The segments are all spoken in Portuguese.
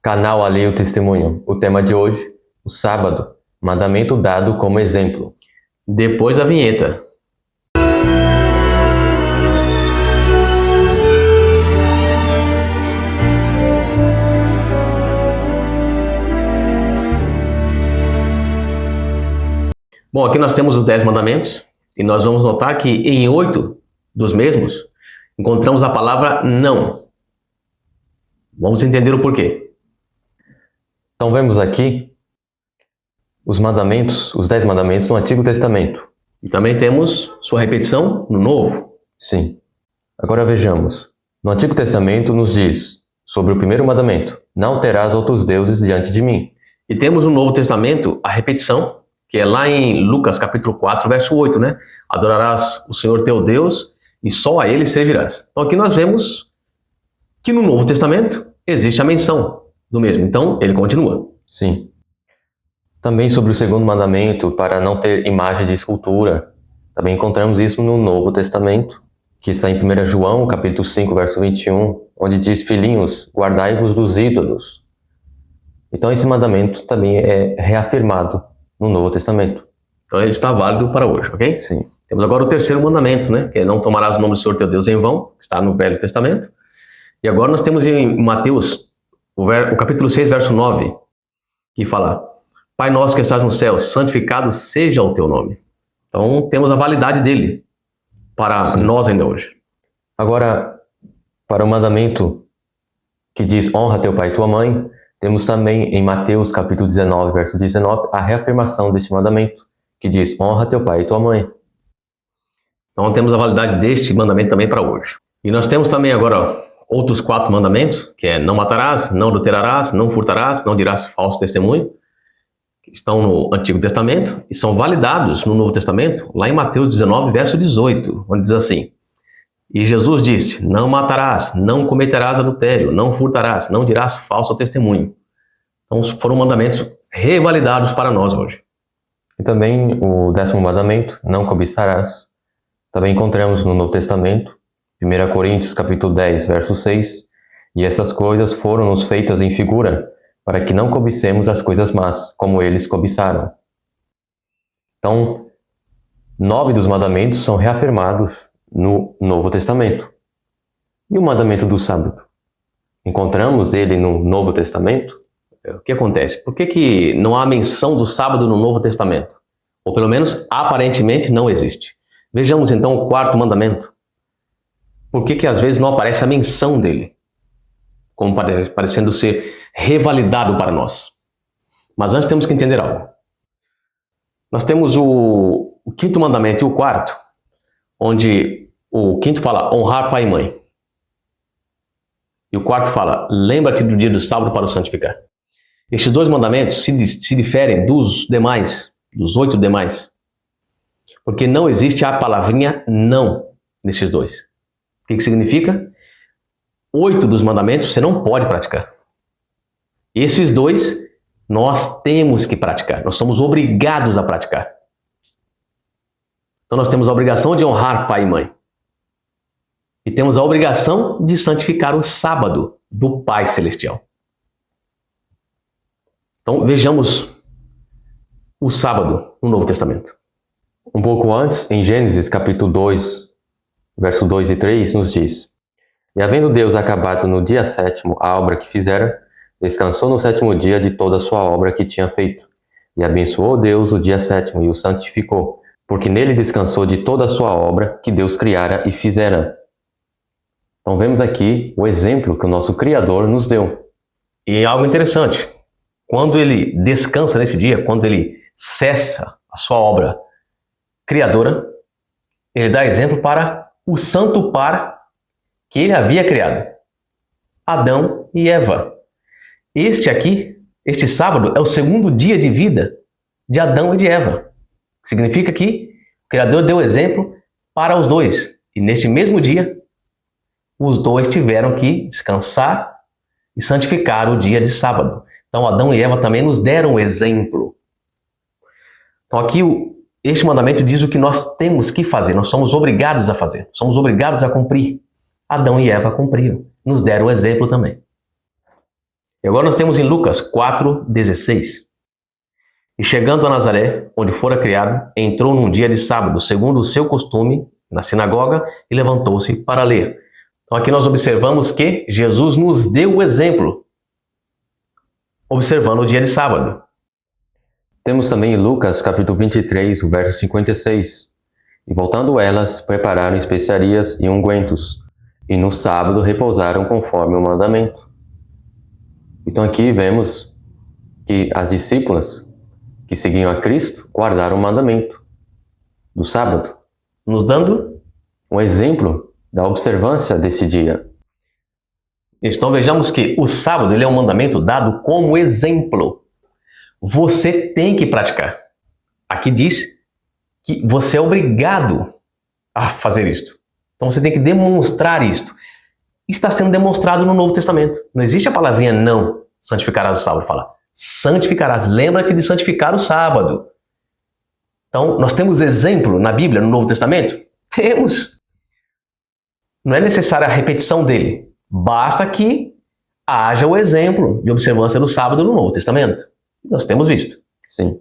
Canal Alheio Testemunho. O tema de hoje, o sábado, mandamento dado como exemplo. Depois da vinheta. Bom, aqui nós temos os 10 mandamentos e nós vamos notar que em 8 dos mesmos encontramos a palavra não. Vamos entender o porquê. Então vemos aqui os mandamentos, os 10 mandamentos no Antigo Testamento. E também temos sua repetição no Novo. Sim. Agora vejamos. No Antigo Testamento nos diz sobre o primeiro mandamento: não terás outros deuses diante de mim. E temos no Novo Testamento a repetição, que é lá em Lucas capítulo 4, verso 8, né? Adorarás o Senhor teu Deus e só a Ele servirás. Então aqui nós vemos que no Novo Testamento existe a menção do mesmo. Então ele continua. Sim. Também sobre o segundo mandamento, para não ter imagem de escultura. Também encontramos isso no Novo Testamento, que está em 1 João, capítulo 5, verso 21, onde diz: filhinhos, guardai-vos dos ídolos. Então esse mandamento também é reafirmado no Novo Testamento. Então ele está válido para hoje, ok? Sim. Temos agora o terceiro mandamento, né? Que é não tomarás o nome do Senhor teu Deus em vão, que está no Velho Testamento. E agora nós temos em Mateus, o capítulo 6, verso 9, que fala: Pai nosso que estás no céu, santificado seja o teu nome. Então temos a validade dele para nós ainda hoje. Agora, para o mandamento que diz honra teu pai e tua mãe, temos também em Mateus capítulo 19, verso 19, a reafirmação deste mandamento, que diz honra teu pai e tua mãe. Então temos a validade deste mandamento também para hoje. E nós temos também agora outros 4 mandamentos, que é não matarás, não adulterarás, não furtarás, não dirás falso testemunho, que estão no Antigo Testamento e são validados no Novo Testamento, lá em Mateus 19, verso 18, onde diz assim: E Jesus disse, não matarás, não cometerás adultério, não furtarás, não dirás falso testemunho. Então foram mandamentos revalidados para nós hoje. E também o 10º mandamento, não cobiçarás. Também encontramos no Novo Testamento, 1 Coríntios capítulo 10, verso 6, e essas coisas foram-nos feitas em figura, para que não cobicemos as coisas más, como eles cobiçaram. Então, 9 dos mandamentos são reafirmados no Novo Testamento. E o mandamento do sábado? Encontramos ele no Novo Testamento? O que acontece? Por que não há menção do sábado no Novo Testamento? Ou pelo menos, aparentemente, não existe. Vejamos então o 4º mandamento. Por que às vezes não aparece a menção dele? Como parecendo ser revalidado para nós. Mas antes temos que entender algo. Nós temos o 5º mandamento e o 4º, onde o 5º fala honrar pai e mãe. E o 4º fala lembra-te do dia do sábado para o santificar. Estes 2 mandamentos se diferem dos demais, dos 8 demais, porque não existe a palavrinha não nesses 2. O que significa? 8 dos mandamentos você não pode praticar. Esses 2 nós temos que praticar. Nós somos obrigados a praticar. Então nós temos a obrigação de honrar pai e mãe. E temos a obrigação de santificar o sábado do Pai Celestial. Então vejamos o sábado no Novo Testamento. Um pouco antes, em Gênesis capítulo 2, verso 2 e 3, nos diz: E havendo Deus acabado no dia 7º a obra que fizera, descansou no 7º dia de toda a sua obra que tinha feito. E abençoou Deus o dia 7º e o santificou, porque nele descansou de toda a sua obra que Deus criara e fizera. Então vemos aqui o exemplo que o nosso Criador nos deu. E algo interessante, quando ele descansa nesse dia, quando ele cessa a sua obra criadora, ele dá exemplo para o santo par que ele havia criado, Adão e Eva. Este sábado é o 2º dia de vida de Adão e de Eva. Significa que o Criador deu exemplo para os 2. E neste mesmo dia, os 2 tiveram que descansar e santificar o dia de sábado. Então Adão e Eva também nos deram exemplo. Então aqui este mandamento diz o que nós temos que fazer. Nós somos obrigados a fazer. Somos obrigados a cumprir. Adão e Eva cumpriram. Nos deram exemplo também. E agora nós temos em Lucas 4,16. E chegando a Nazaré, onde fora criado, entrou num dia de sábado, segundo o seu costume, na sinagoga, e levantou-se para ler. Então aqui nós observamos que Jesus nos deu o exemplo, observando o dia de sábado. Temos também em Lucas capítulo 23, o verso 56. E voltando elas, prepararam especiarias e ungüentos, e no sábado repousaram conforme o mandamento. Então aqui vemos que as discípulas que seguiam a Cristo guardaram o mandamento do sábado, Nos dando um exemplo da observância desse dia. Então vejamos que o sábado ele é um mandamento dado como exemplo. Você tem que praticar. Aqui diz que você é obrigado a fazer isto. Então você tem que demonstrar isto. Está sendo demonstrado no Novo Testamento. Não existe a palavrinha não, santificarás o sábado. Fala, santificarás. Lembra-te de santificar o sábado. Então nós temos exemplo na Bíblia, no Novo Testamento? Temos. Não é necessária a repetição dele. Basta que haja o exemplo de observância do sábado no Novo Testamento. Nós temos visto. Sim.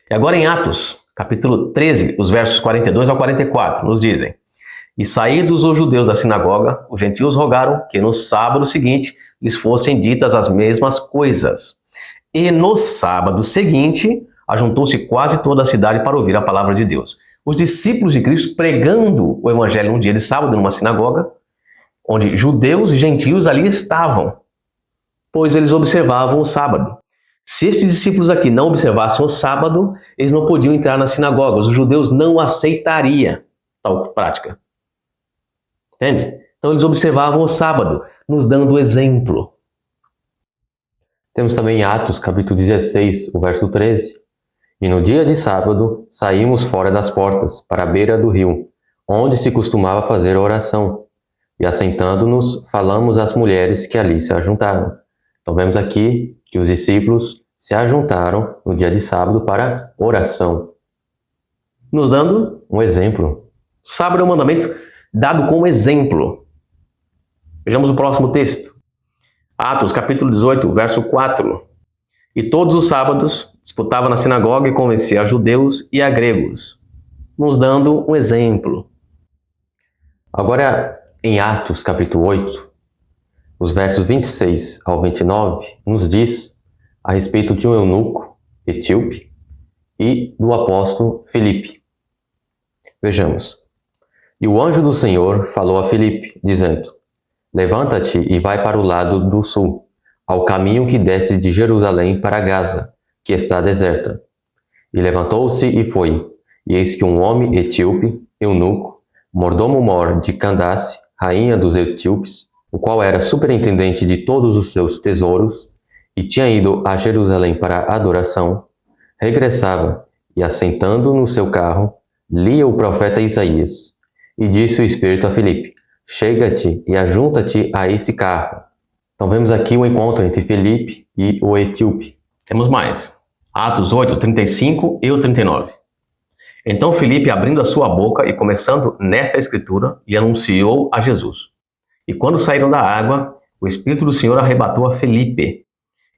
E agora em Atos, capítulo 13, os versos 42 ao 44, nos dizem: E saídos os judeus da sinagoga, os gentios rogaram que no sábado seguinte lhes fossem ditas as mesmas coisas. E no sábado seguinte, ajuntou-se quase toda a cidade para ouvir a palavra de Deus. Os discípulos de Cristo pregando o evangelho num dia de sábado numa sinagoga, onde judeus e gentios ali estavam, pois eles observavam o sábado. Se estes discípulos aqui não observassem o sábado, eles não podiam entrar nas sinagogas. Os judeus não aceitariam tal prática. Entende? Então eles observavam o sábado, nos dando exemplo. Temos também Atos, capítulo 16, o verso 13. E no dia de sábado, saímos fora das portas, para a beira do rio, onde se costumava fazer a oração. E assentando-nos, falamos às mulheres que ali se ajuntaram. Então vemos aqui que os discípulos se ajuntaram no dia de sábado para oração. Nos dando um exemplo. Sábado é um mandamento dado como exemplo. Vejamos o próximo texto. Atos, capítulo 18, verso 4. E todos os sábados disputava na sinagoga e convencia a judeus e a gregos, nos dando um exemplo. Agora, em Atos, capítulo 8, os versos 26 ao 29, nos diz a respeito de um eunuco etíope e do apóstolo Filipe. Vejamos. E o anjo do Senhor falou a Filipe, dizendo: Levanta-te e vai para o lado do sul, ao caminho que desce de Jerusalém para Gaza, que está deserta. E levantou-se e foi. E eis que um homem etíope, eunuco, mordomo-mor de Candace, rainha dos etíopes, o qual era superintendente de todos os seus tesouros, e tinha ido a Jerusalém para a adoração, regressava, e assentando no seu carro, lia o profeta Isaías. E disse o Espírito a Filipe: Chega-te e ajunta-te a esse carro. Então vemos aqui o encontro entre Filipe e o etíope. Temos mais. Atos 8, 35 e o 39. Então Filipe, abrindo a sua boca e começando nesta escritura, lhe anunciou a Jesus. E quando saíram da água, o Espírito do Senhor arrebatou a Filipe,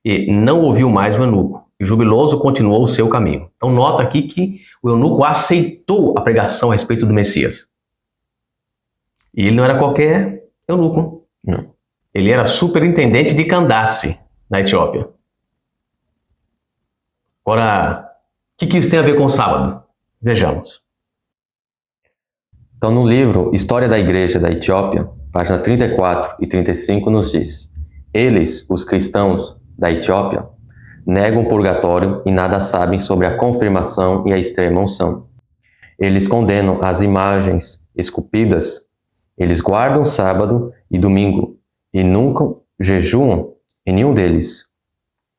e não ouviu mais o eunuco, e jubiloso continuou o seu caminho. Então nota aqui que o eunuco aceitou a pregação a respeito do Messias. E ele não era qualquer eunuco. Não. Ele era superintendente de Candace, na Etiópia. Agora, o que isso tem a ver com o sábado? Vejamos. Então, no livro História da Igreja da Etiópia, página 34 e 35, nos diz: Eles, os cristãos da Etiópia, negam o purgatório e nada sabem sobre a confirmação e a extrema unção. Eles condenam as imagens esculpidas. Eles guardam sábado e domingo e nunca jejuam em nenhum deles.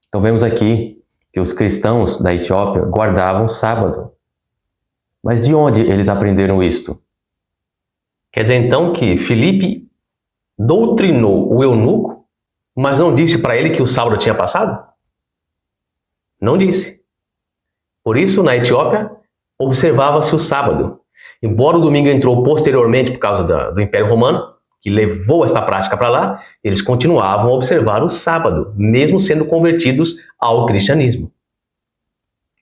Então vemos aqui que os cristãos da Etiópia guardavam sábado. Mas de onde eles aprenderam isto? Quer dizer então que Filipe doutrinou o eunuco, mas não disse para ele que o sábado tinha passado? Não disse. Por isso, na Etiópia, observava-se o sábado. Embora o domingo entrou posteriormente por causa do Império Romano, que levou esta prática para lá, eles continuavam a observar o sábado, mesmo sendo convertidos ao cristianismo.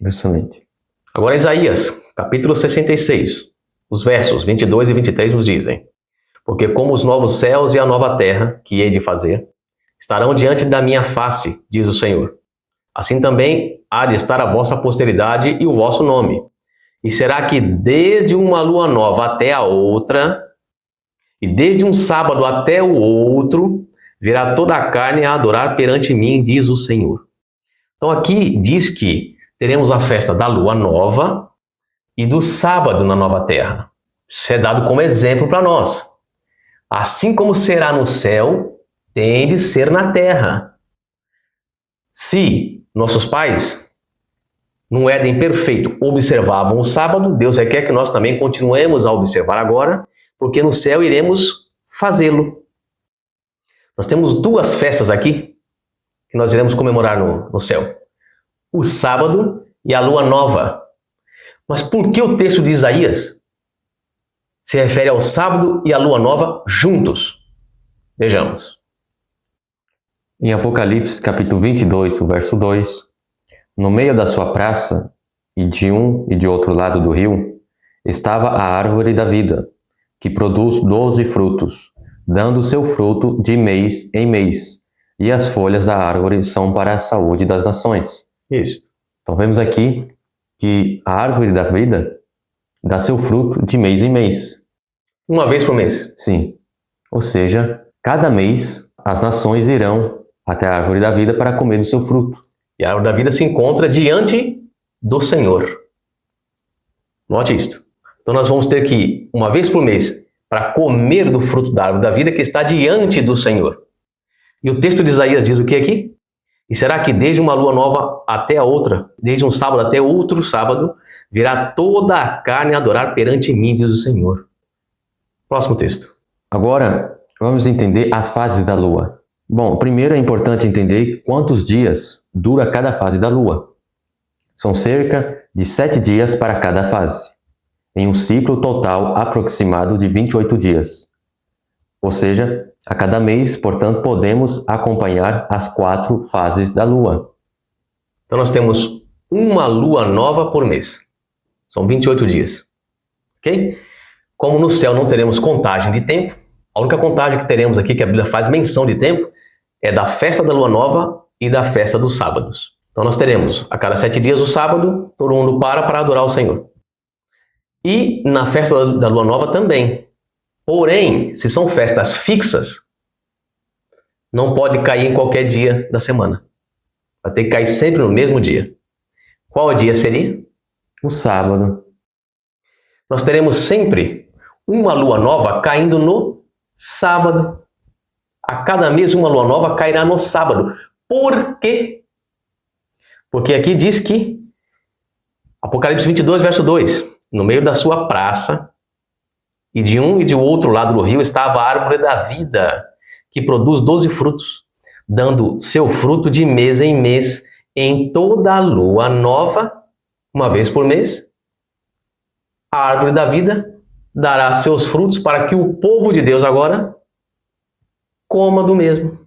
Justamente. Agora Isaías, capítulo 66, os versos 22 e 23 nos dizem: porque como os novos céus e a nova terra, que hei de fazer, estarão diante da minha face, diz o Senhor. Assim também há de estar a vossa posteridade e o vosso nome. E será que desde uma lua nova até a outra, e desde um sábado até o outro, virá toda a carne a adorar perante mim, diz o Senhor. Então aqui diz que teremos a festa da lua nova e do sábado na nova terra. Isso é dado como exemplo para nós. Assim como será no céu, tem de ser na terra. Se nossos pais, num Éden perfeito, observavam o sábado, Deus requer que nós também continuemos a observar agora, porque no céu iremos fazê-lo. Nós temos duas festas aqui que nós iremos comemorar no céu. O sábado e a lua nova. Mas por que o texto de Isaías se refere ao sábado e à lua nova juntos? Vejamos. Em Apocalipse, capítulo 22, o verso 2, no meio da sua praça, e de um e de outro lado do rio, estava a árvore da vida, que produz 12 frutos, dando seu fruto de mês em mês, e as folhas da árvore são para a saúde das nações. Isso. Então vemos aqui que a árvore da vida dá seu fruto de mês em mês. Uma vez por mês. Sim. Ou seja, cada mês as nações irão até a árvore da vida para comer do seu fruto. E a árvore da vida se encontra diante do Senhor. Note isto. Então nós vamos ter que ir uma vez por mês para comer do fruto da árvore da vida que está diante do Senhor. E o texto de Isaías diz o que aqui? E será que desde uma lua nova até a outra, desde um sábado até outro sábado, virá toda a carne a adorar perante mim, diz o Senhor. Próximo texto. Agora, vamos entender as fases da lua. Bom, primeiro é importante entender quantos dias dura cada fase da lua. São cerca de 7 dias para cada fase, em um ciclo total aproximado de 28 dias. Ou seja, a cada mês, portanto, podemos acompanhar as 4 fases da lua. Então nós temos uma lua nova por mês. São 28 dias. Ok? Como no céu não teremos contagem de tempo, a única contagem que teremos aqui, que a Bíblia faz menção de tempo, é da festa da lua nova e da festa dos sábados. Então nós teremos a cada 7 dias o sábado, todo mundo para adorar o Senhor. E na festa da lua nova também. Porém, se são festas fixas, não pode cair em qualquer dia da semana. Vai ter que cair sempre no mesmo dia. Qual dia seria? O sábado. Nós teremos sempre uma lua nova caindo no sábado. A cada mês uma lua nova cairá no sábado. Por quê? Porque aqui diz que, Apocalipse 22, verso 2, no meio da sua praça, e de um e de outro lado do rio estava a árvore da vida, que produz 12 frutos, dando seu fruto de mês em mês, em toda a lua nova, uma vez por mês. A árvore da vida dará seus frutos para que o povo de Deus agora coma do mesmo.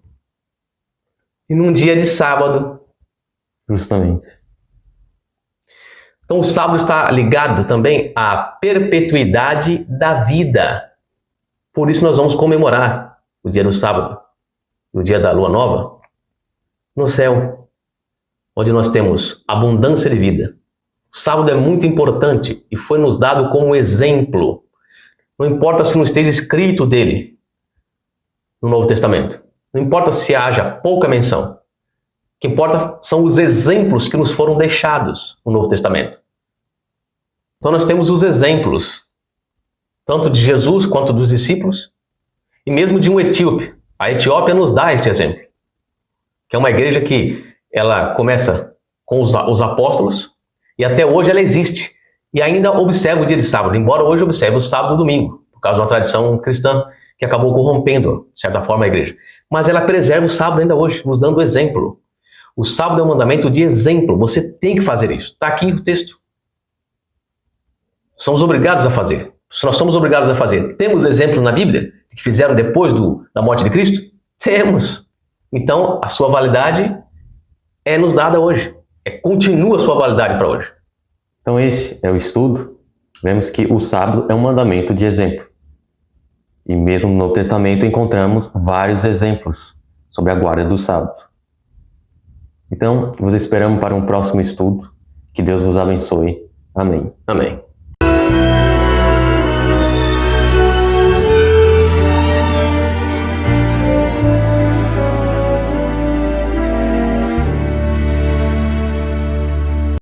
E num dia de sábado. Justamente. Então o sábado está ligado também à perpetuidade da vida. Por isso nós vamos comemorar o dia do sábado, o dia da lua nova, no céu, onde nós temos abundância de vida. O sábado é muito importante e foi nos dado como exemplo. Não importa se não esteja escrito dele no Novo Testamento. Não importa se haja pouca menção. O que importa são os exemplos que nos foram deixados no Novo Testamento. Então nós temos os exemplos, tanto de Jesus quanto dos discípulos, e mesmo de um etíope. A Etiópia nos dá este exemplo, que é uma igreja que ela começa com os apóstolos, e até hoje ela existe, e ainda observa o dia de sábado, embora hoje observe o sábado e o domingo, por causa de uma tradição cristã que acabou corrompendo, de certa forma, a igreja. Mas ela preserva o sábado ainda hoje, nos dando exemplo. O sábado é um mandamento de exemplo, você tem que fazer isso. Está aqui o texto. Somos obrigados a fazer. Se nós somos obrigados a fazer, temos exemplos na Bíblia? que fizeram depois da morte de Cristo? Temos. Então, a sua validade é nos dada hoje. Continua a sua validade para hoje. Então este é o estudo. Vemos que o sábado é um mandamento de exemplo. E mesmo no Novo Testamento encontramos vários exemplos sobre a guarda do sábado. Então, vos esperamos para um próximo estudo. Que Deus vos abençoe. Amém. Amém.